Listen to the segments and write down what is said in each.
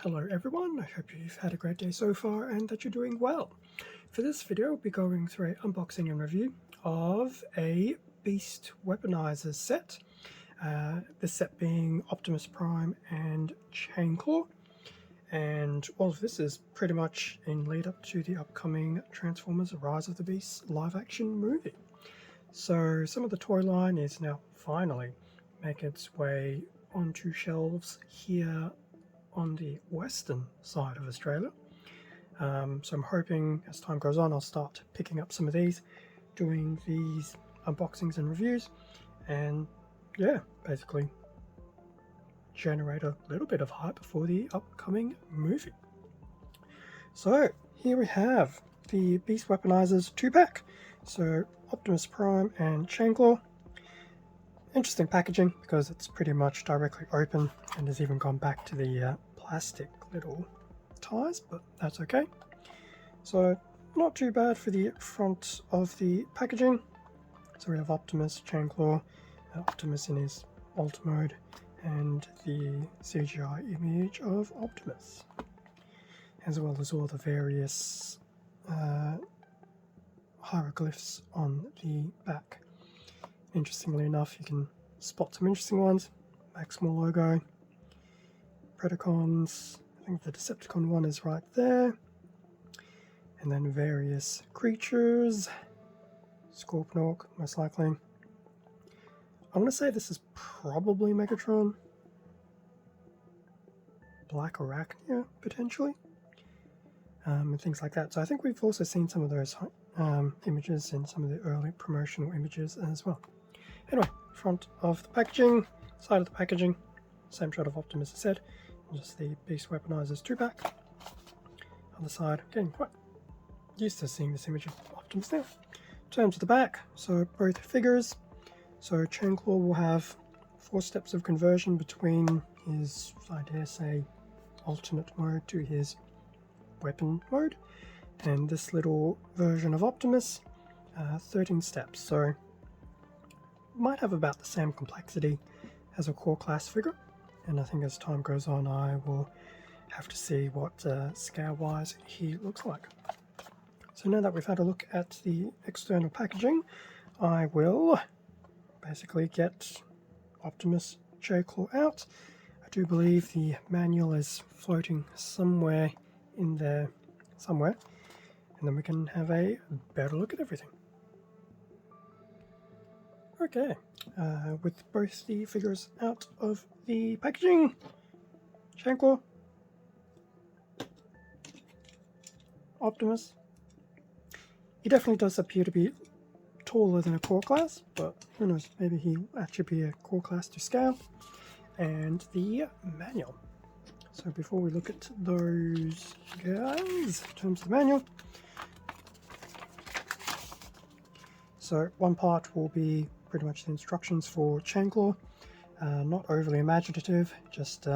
Hello everyone, I hope you've had a great day so far and that you're doing well. For this video, we'll be going through an unboxing and review of a Beast Weaponizers set. This set being Optimus Prime and Chainclaw. And all of this is pretty much in lead up to the upcoming Transformers Rise of the Beasts live action movie. So some of the toy line is now finally making its way onto shelves here on the western side of Australia. So I'm hoping as time goes on I'll start picking up some of these, doing these unboxings and reviews, and yeah, basically generate a little bit of hype for the upcoming movie. So here we have the Beast Weaponizers 2-pack. So Optimus Prime and Chainclaw. Interesting packaging because it's pretty much directly open and has even gone back to the plastic little ties, but that's okay. So not too bad for the front of the packaging. So we have Optimus, Chainclaw, Optimus in his alt mode, and the CGI image of Optimus, as well as all the various hieroglyphs on the back. Interestingly enough, you can spot some interesting ones. Maximal logo, Predacons, I think the Decepticon one is right there, and then various creatures. Scorponok, most likely. I'm going to say this is probably Megatron. Black Arachnia, potentially. And things like that. So I think we've also seen some of those images in some of the early promotional images as well. Anyway, front of the packaging, side of the packaging, same shot of Optimus as said, and just the Beast Weaponizers 2-pack. Other side, getting quite used to seeing this image of Optimus now. In terms of the back, so both figures. So Chainclaw will have 4 steps of conversion between his, I dare say, alternate mode to his weapon mode, and this little version of Optimus, 13 steps. So might have about the same complexity as a core class figure, and I think as time goes on I will have to see what scale wise he looks like. So now that we've had a look at the external packaging, I will basically get Optimus Chainclaw out. I do believe the manual is floating somewhere in there somewhere, and then we can have a better look at everything. Okay, with both the figures out of the packaging, Chainclaw, Optimus. He definitely does appear to be taller than a core class, but who knows, maybe he'll actually be a core class to scale. And the manual. So before we look at those guys, in terms of the manual, so one part will be pretty much the instructions for Chainclaw. Not overly imaginative, just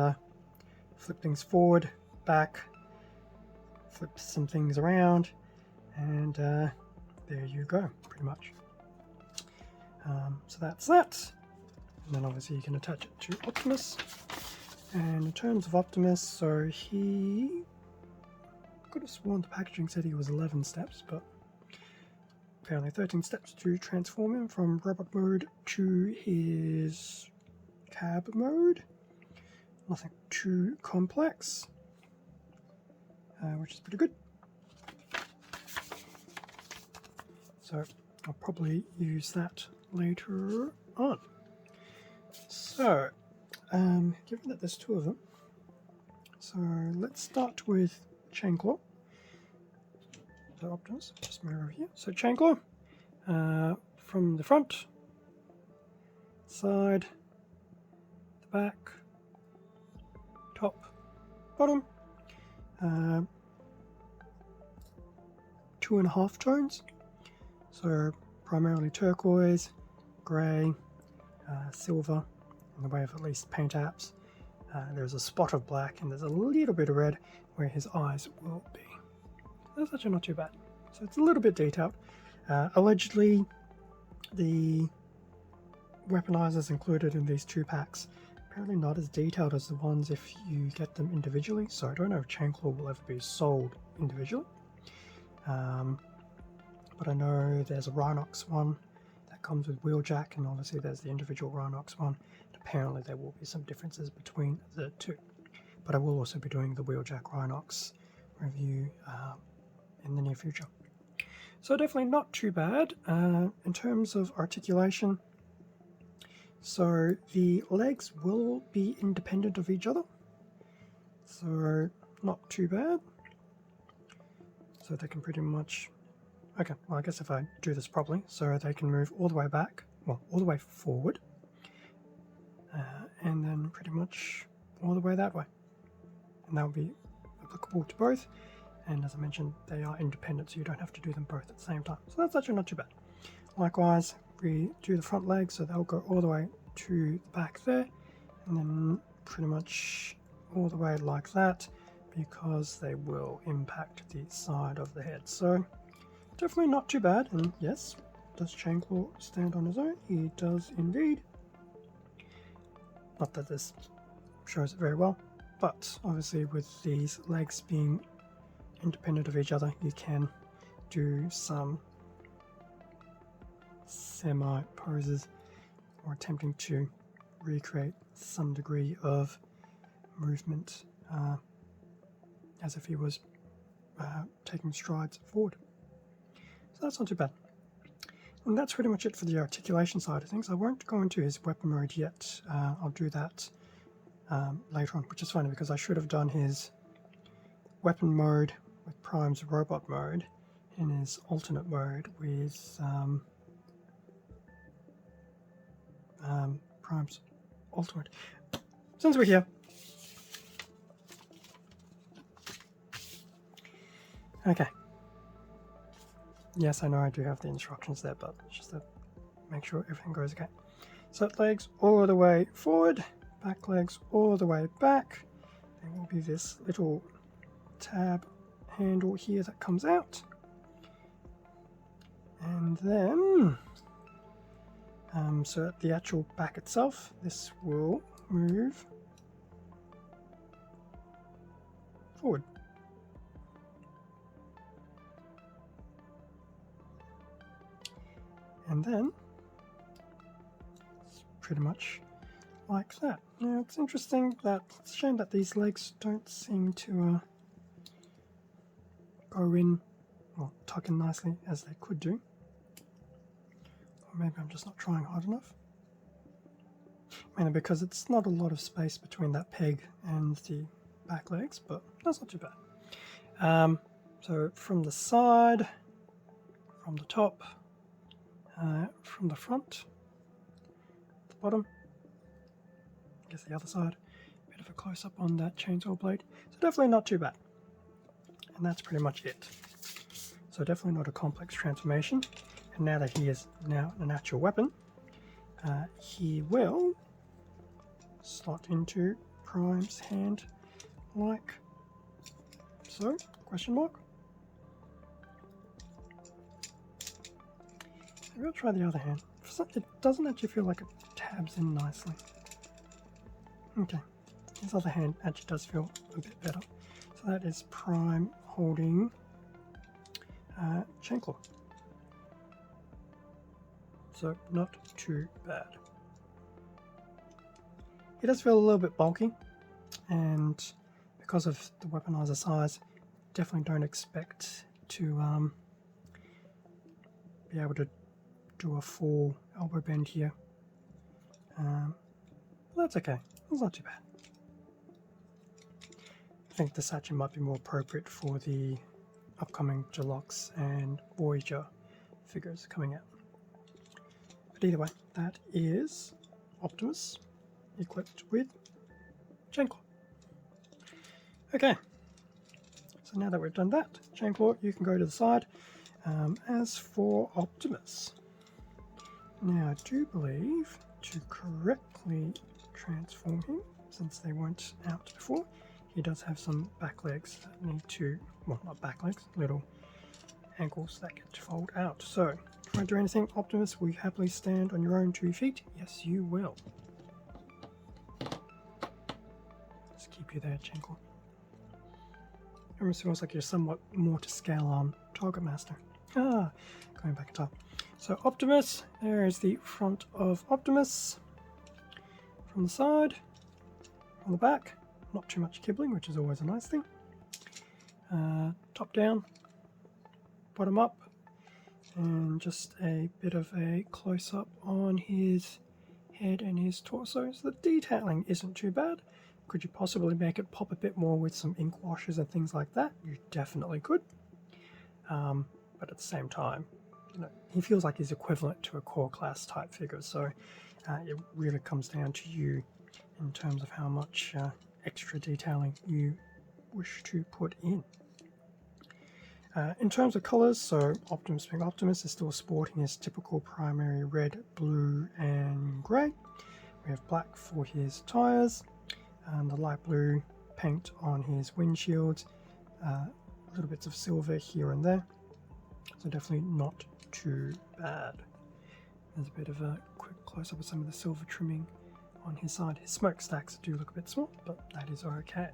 flip things forward, back, flip some things around, and there you go, pretty much. So that's that. And then obviously you can attach it to Optimus. And in terms of Optimus, so he, I could have sworn the packaging said he was 11 steps, but apparently 13 steps to transform him from robot mode to his cab mode. Nothing too complex, which is pretty good. So I'll probably use that later on. So, given that there's 2 of them, so let's start with Chainclaw. So Optimus, just move over here. So Chainclaw, from the front, side, the back, top, bottom, 2.5 tones. So primarily turquoise, grey, silver, in the way of at least paint apps. There's a spot of black and there's a little bit of red where his eyes will be. That's actually not too bad. So it's a little bit detailed. Allegedly, the weaponizers included in these 2 packs apparently not as detailed as the ones if you get them individually, so I don't know if Chainclaw will ever be sold individually. But I know there's a Rhinox one that comes with Wheeljack, and obviously there's the individual Rhinox one. And apparently there will be some differences between the two. But I will also be doing the Wheeljack Rhinox review in the near future. So definitely not too bad in terms of articulation. So the legs will be independent of each other, so not too bad. So they can pretty much, okay, well I guess if I do this properly, so they can move all the way back, well all the way forward, and then pretty much all the way that way. And that will be applicable to both, and as I mentioned, they are independent, so you don't have to do them both at the same time. So that's actually not too bad. Likewise, we do the front legs, so they'll go all the way to the back there, and then pretty much all the way like that, because they will impact the side of the head. So definitely not too bad. And yes, does Chainclaw stand on his own? He does indeed. Not that this shows it very well, but obviously with these legs being independent of each other, you can do some semi poses or attempting to recreate some degree of movement as if he was taking strides forward. So that's not too bad. And that's pretty much it for the articulation side of things. I won't go into his weapon mode yet. I'll do that later on, which is funny because I should have done his weapon mode with Prime's robot mode in his alternate mode with Prime's ultimate. Since we're here, okay. Yes, I know I do have the instructions there, but just to make sure everything goes okay. So legs all the way forward, back legs all the way back. There will be this little tab handle here that comes out. And then, so at the actual back itself, this will move forward. And then, it's pretty much like that. Now it's interesting that, it's a shame that these legs don't seem to go in, or tuck in nicely as they could do. Or maybe I'm just not trying hard enough. Mainly because it's not a lot of space between that peg and the back legs, but that's not too bad. So from the side, from the top, from the front, the bottom, I guess the other side, bit of a close-up on that chainsaw blade. So definitely not too bad. And that's pretty much it. So definitely not a complex transformation. And now that he is now an actual weapon, he will slot into Prime's hand like so, question mark. Maybe I'll try the other hand. It doesn't actually feel like it tabs in nicely. Okay, his other hand actually does feel a bit better. So that is Prime holding Chainclaw. So not too bad. He does feel a little bit bulky, and because of the weaponizer size, definitely don't expect to be able to do a full elbow bend here. But that's okay. It's not too bad. I think this actually might be more appropriate for the upcoming Deluxe and Voyager figures coming out. But either way, that is Optimus equipped with Chainclaw. Okay, so now that we've done that, Chainclaw, you can go to the side. As for Optimus, now I do believe to correctly transform him, since they weren't out before, he does have some back legs that need to, well, not back legs, little ankles that get to fold out. So, if I do anything, Optimus, will you happily stand on your own 2 feet? Yes, you will. keep you there, Chainclaw. Almost feels like you're somewhat more to scale on Target Master. Ah, going back in time. So Optimus, there is the front of Optimus. From the side, on the back, not too much kibbling, which is always a nice thing. Top down, bottom up, and just a bit of a close-up on his head and his torso. So the detailing isn't too bad. Could you possibly make it pop a bit more with some ink washes and things like that? You definitely could. But at the same time, you know, he feels like he's equivalent to a core class type figure. So it really comes down to you in terms of how much extra detailing you wish to put in. In terms of colours, so Optimus being Optimus is still sporting his typical primary red, blue and grey. We have black for his tyres, and the light blue paint on his windshields, little bits of silver here and there, so definitely not too bad. There's a bit of a quick close-up of some of the silver trimming on his side. His smokestacks do look a bit small, but that is okay.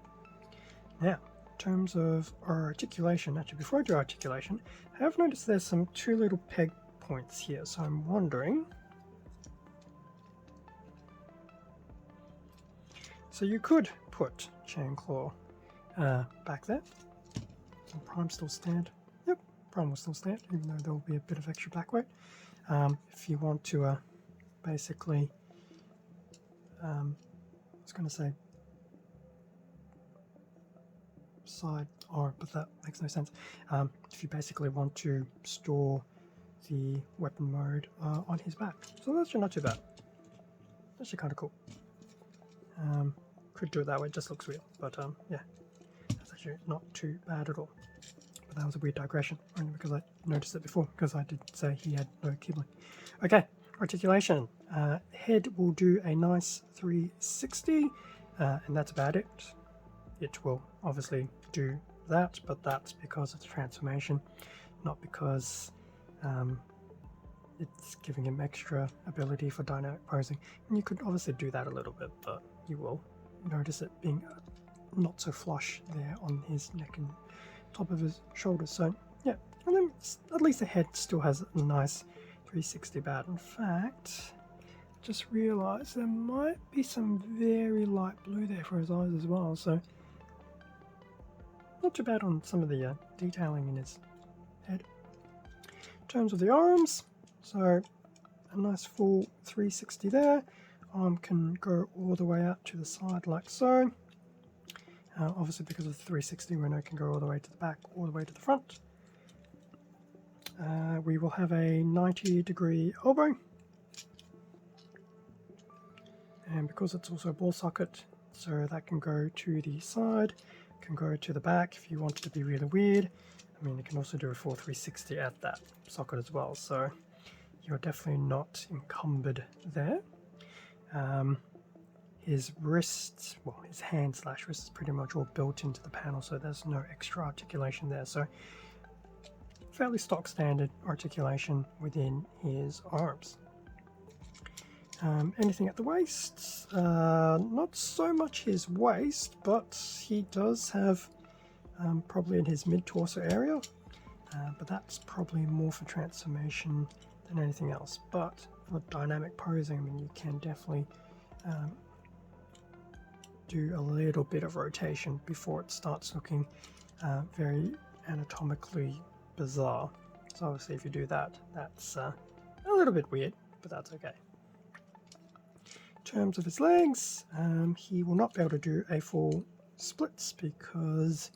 Now, in terms of articulation, actually before I do articulation, I have noticed there's some two little peg points here, so I'm wondering... So you could put Chainclaw back there. Will Prime still stand? Yep, Prime will still stand, even though there will be a bit of extra back weight. If you want to basically, I was going to say side arm, but that makes no sense. If you basically want to store the weapon mode on his back. So that's actually not too bad. That's actually kind of cool. Could do it that way, it just looks weird, but yeah, that's actually not too bad at all. But that was a weird digression, only because I noticed it before, because I did say he had no kibling. Okay, articulation. Head will do a nice 360, and that's about it. It will obviously do that, but that's because of the transformation, not because it's giving him extra ability for dynamic posing. And you could obviously do that a little bit, but you will notice it being not so flush there on his neck and top of his shoulders. So yeah, and then at least the head still has a nice 360 bat. In fact, just realized there might be some very light blue there for his eyes as well, so not too bad on some of the detailing in his head. In terms of the arms, so a nice full 360 there. Arm can go all the way out to the side like so. Obviously because of the 360 we know it can go all the way to the back, all the way to the front. We will have a 90-degree elbow. And because it's also a ball socket, so that can go to the side, can go to the back if you want it to be really weird. I mean, you can also do a full 360 at that socket as well, so you're definitely not encumbered there. His wrist, well, his hand/wrist is pretty much all built into the panel, so there's no extra articulation there. So fairly stock standard articulation within his arms. Anything at the waist? Not so much his waist, but he does have probably in his mid-torso area, but that's probably more for transformation than anything else. But for dynamic posing, I mean, you can definitely do a little bit of rotation before it starts looking very anatomically bizarre. So obviously if you do that, that's a little bit weird, but that's okay. In terms of his legs, he will not be able to do a full splits because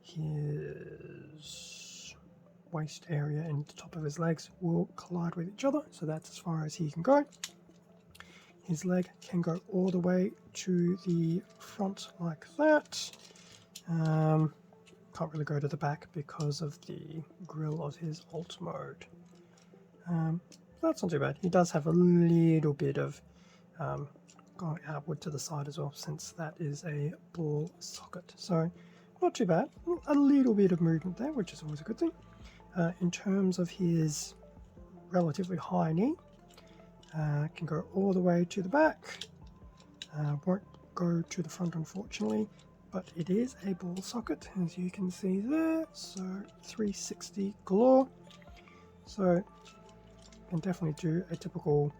his waist area and the top of his legs will collide with each other, so that's as far as he can go. His leg can go all the way to the front like that. Can't really go to the back because of the grill of his alt mode. That's not too bad. He does have a little bit of going outward to the side as well, since that is a ball socket. So not too bad. A little bit of movement there, which is always a good thing. In terms of his relatively high knee, can go all the way to the back. Won't go to the front, unfortunately, but it is a ball socket, as you can see there, so 360 galore. So you can definitely do a typical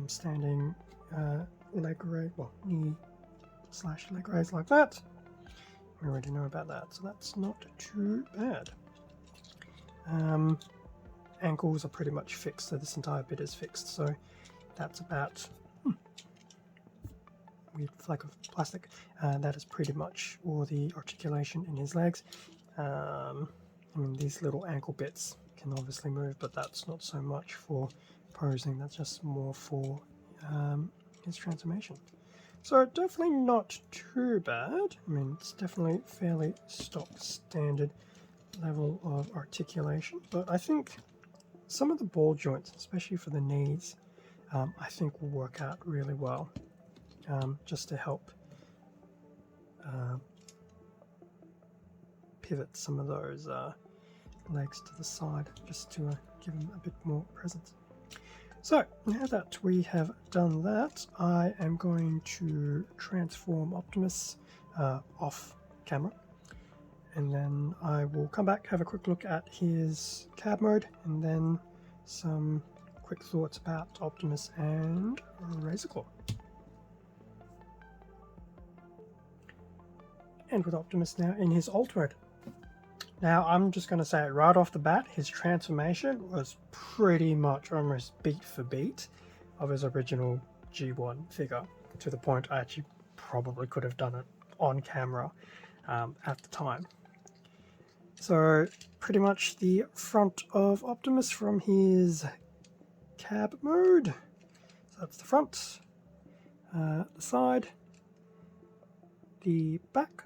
standing leg raise, well, knee/leg raise like that. We already know about that, so that's not too bad. Ankles are pretty much fixed, so this entire bit is fixed, so that's about weird flag of plastic. That is pretty much all the articulation in his legs. I mean, these little ankle bits can obviously move, but that's not so much for posing, that's just more for his transformation. So definitely not too bad. I mean, it's definitely fairly stock standard level of articulation, but I think some of the ball joints, especially for the knees, I think will work out really well, just to help pivot some of those legs to the side, just to give them a bit more presence. So now that we have done that, I am going to transform Optimus off camera, and then I will come back, have a quick look at his cab mode, and then some quick thoughts about Optimus and Razorclaw. And with Optimus now in his alt mode. Now I'm just going to say it right off the bat, his transformation was pretty much almost beat for beat of his original G1 figure, to the point I actually probably could have done it on camera at the time. So pretty much the front of Optimus from his cab mode. So that's the front, the side, the back,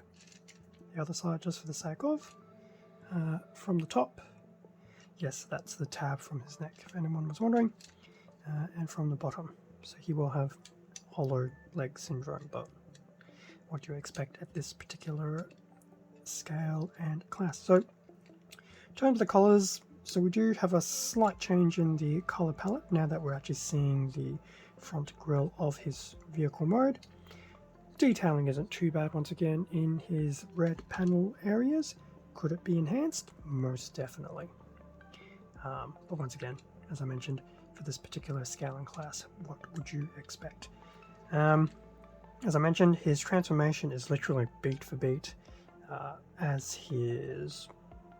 the other side just for the sake of, from the top, yes, that's the tab from his neck if anyone was wondering, and from the bottom. So he will have hollow leg syndrome, but what do you expect at this particular scale and class. So in terms of the colors, so we do have a slight change in the color palette now that we're actually seeing the front grille of his vehicle mode. Detailing isn't too bad once again in his red panel areas. Could it be enhanced? Most definitely. But once again, as I mentioned, for this particular scale and class, what would you expect? As I mentioned, his transformation is literally beat for beat as his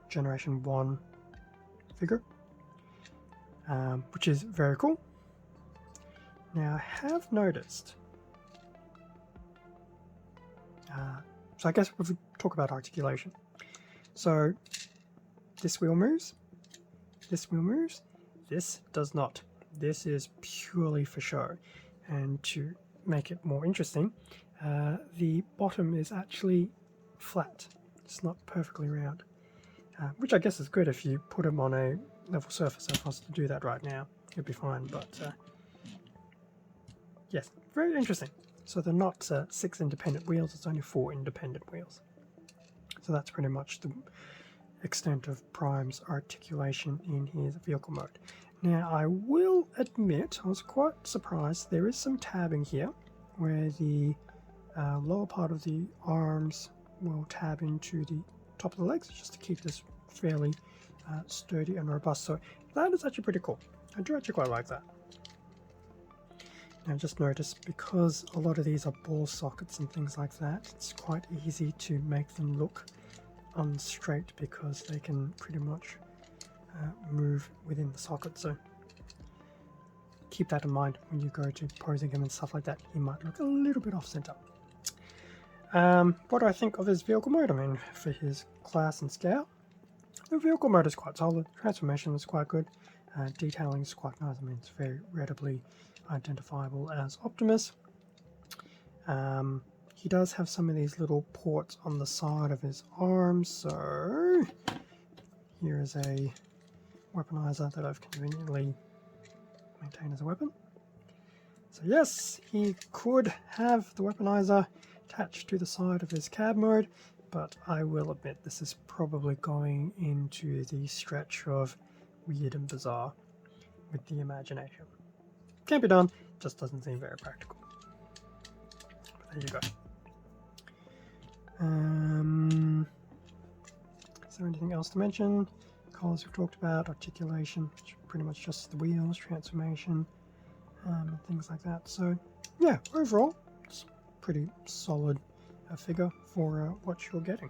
Generation 1 figure, which is very cool. Now I have noticed, so I guess if we talk about articulation, so this wheel moves, this wheel moves, this does not. This is purely for show, and to make it more interesting, the bottom is actually flat. It's not perfectly round, which I guess is good if you put them on a level surface. If I was to do that right now, it'd be fine, but yes, very interesting. So they're not 6 independent wheels, it's only 4 independent wheels. So that's pretty much the extent of Prime's articulation in his vehicle mode. Now I will admit, I was quite surprised, there is some tabbing here, where the lower part of the arms will tab into the top of the legs, just to keep this fairly sturdy and robust. So that is actually pretty cool. I do actually quite like that. Now just notice, because a lot of these are ball sockets and things like that, it's quite easy to make them look unstraight because they can pretty much move within the socket. So keep that in mind when you go to posing him and stuff like that. He might look a little bit off center. What do I think of his vehicle mode? I mean, for his class and scale, the vehicle mode is quite solid. Transformation is quite good. Detailing is quite nice. I mean, it's very readily identifiable as Optimus. He does have some of these little ports on the side of his arms, so here is a weaponizer that I've conveniently maintained as a weapon. So yes, he could have the weaponizer attached to the side of his cab mode, but I will admit this is probably going into the stretch of weird and bizarre with the imagination. Can't be done, just doesn't seem very practical. But there you go. Is there anything else to mention? Colors we've talked about, articulation, which pretty much just the wheels, transformation, things like that. So yeah, overall, it's pretty solid figure for what you're getting.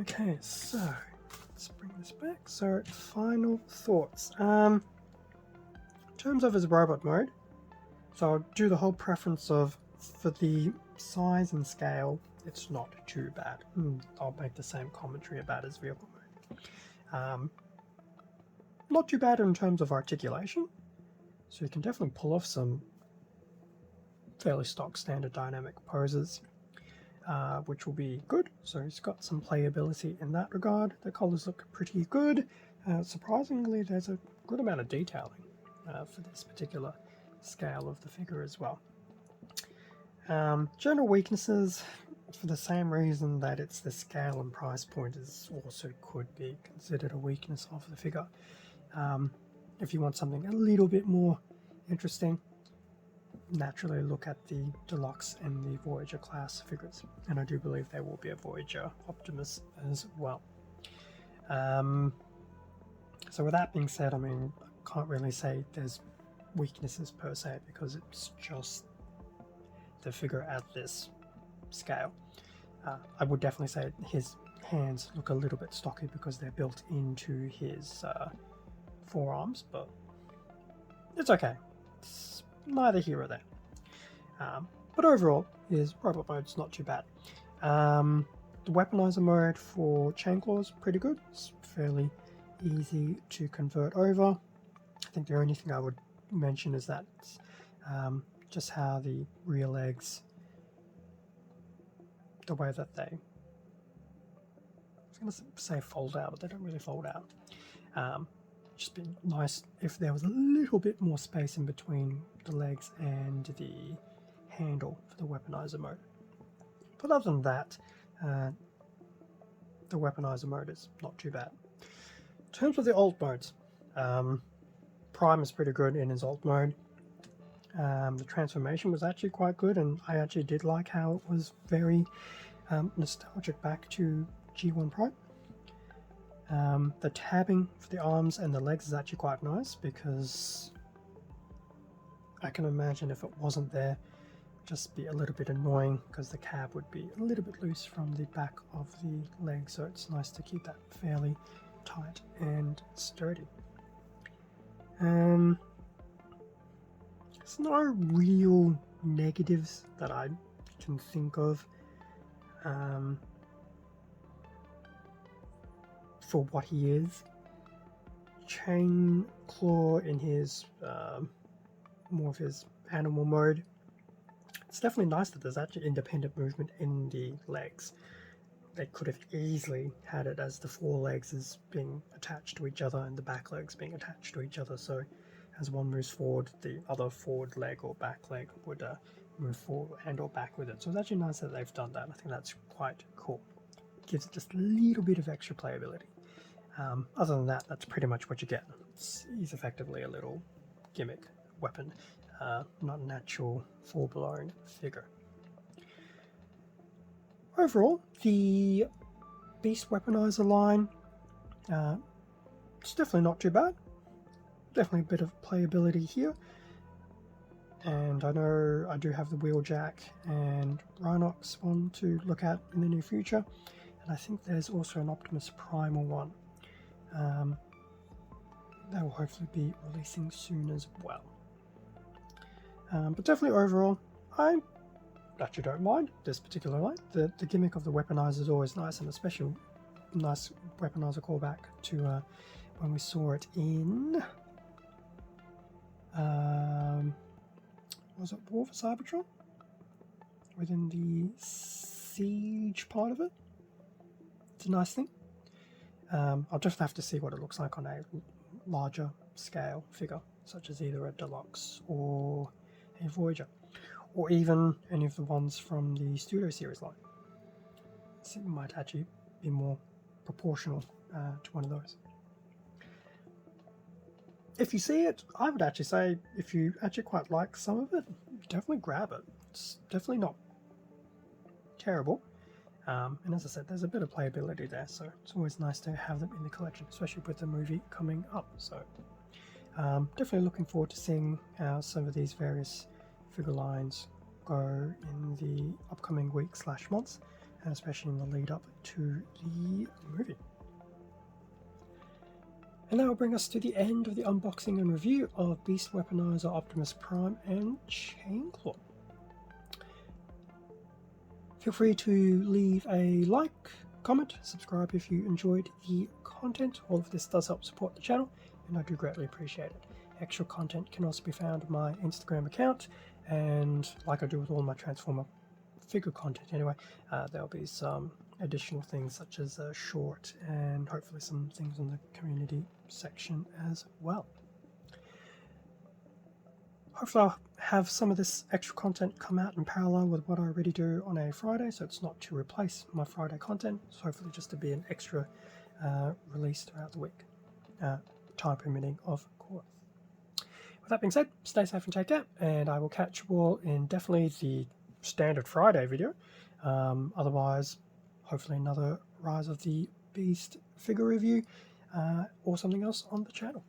Okay, so let's bring this back. So final thoughts. In terms of his robot mode, so I'll do the whole preference of, for the size and scale, it's not too bad. I'll make the same commentary about his vehicle mode. Not too bad in terms of articulation, so you can definitely pull off some fairly stock standard dynamic poses, which will be good. So he's got some playability in that regard. The colors look pretty good. Surprisingly, there's a good amount of detailing for this particular scale of the figure as well. General weaknesses, for the same reason that it's the scale and price point, is also could be considered a weakness of the figure. If you want something a little bit more interesting, naturally look at the Deluxe and the Voyager class figures, and I do believe there will be a Voyager Optimus as well. So with that being said, I mean, I can't really say there's weaknesses per se, because it's just the figure at this scale. I would definitely say his hands look a little bit stocky because they're built into his forearms, but it's okay. It's neither here or there. But overall, his robot mode's not too bad. The Weaponizer mode for Chainclaw is pretty good. It's fairly easy to convert over. I think the only thing I would mention is that just how the rear legs, the way that they, I was going to say fold out, but they don't really fold out. Just be nice if there was a little bit more space in between the legs and the handle for the Weaponizer mode. But other than that, the Weaponizer mode is not too bad. In terms of the alt modes, Prime is pretty good in his alt mode. The transformation was actually quite good, and I actually did like how it was very nostalgic back to G1 Prime. The tabbing for the arms and the legs is actually quite nice, because I can imagine if it wasn't there, just be a little bit annoying, because the cab would be a little bit loose from the back of the leg, so it's nice to keep that fairly tight and sturdy. There's no real negatives that I can think of for what he is. Chainclaw in his more of his animal mode, it's definitely nice that there's actually independent movement in the legs. They could have easily had it as the forelegs as being attached to each other and the back legs being attached to each other, so as one moves forward, the other forward leg or back leg would move forward and or back with it. So it's actually nice that they've done that. I think that's quite cool. Gives it just a little bit of extra playability. Other than that, that's pretty much what you get. He's effectively a little gimmick weapon, not an actual full-blown figure. Overall, the Beast Weaponizer line, it's definitely not too bad. Definitely a bit of playability here. And I know I do have the Wheeljack and Rhinox one to look at in the near future. And I think there's also an Optimus Primal one. That will hopefully be releasing soon as well. But definitely overall, I actually don't mind this particular line. The gimmick of the Weaponizer is always nice, and especially nice Weaponizer callback to when we saw it in was it War for Cybertron? Within the Siege part of it. It's a nice thing. I'll just have to see what it looks like on a larger scale figure, such as either a Deluxe or a Voyager, or even any of the ones from the Studio Series line. So it might actually be more proportional to one of those. If you see it, I would actually say, if you actually quite like some of it, definitely grab it. It's definitely not terrible. And as I said, there's a bit of playability there, so it's always nice to have them in the collection, especially with the movie coming up. So definitely looking forward to seeing how some of these various figure lines go in the upcoming weeks/months, and especially in the lead up to the movie. And that will bring us to the end of the unboxing and review of Beast Weaponizer, Optimus Prime, and Chainclaw. Feel free to leave a like, comment, subscribe if you enjoyed the content. All of this does help support the channel, and I do greatly appreciate it. Extra content can also be found on my Instagram account, and like I do with all my Transformer figure content anyway, there'll be some additional things such as a short and hopefully some things in the community section as well. Hopefully I'll have some of this extra content come out in parallel with what I already do on a Friday, so it's not to replace my Friday content, so hopefully just to be an extra release throughout the week, time permitting of course. With that being said, stay safe and take care, and I will catch you all in definitely the standard Friday video. Otherwise, hopefully another Rise of the Beast figure review or something else on the channel.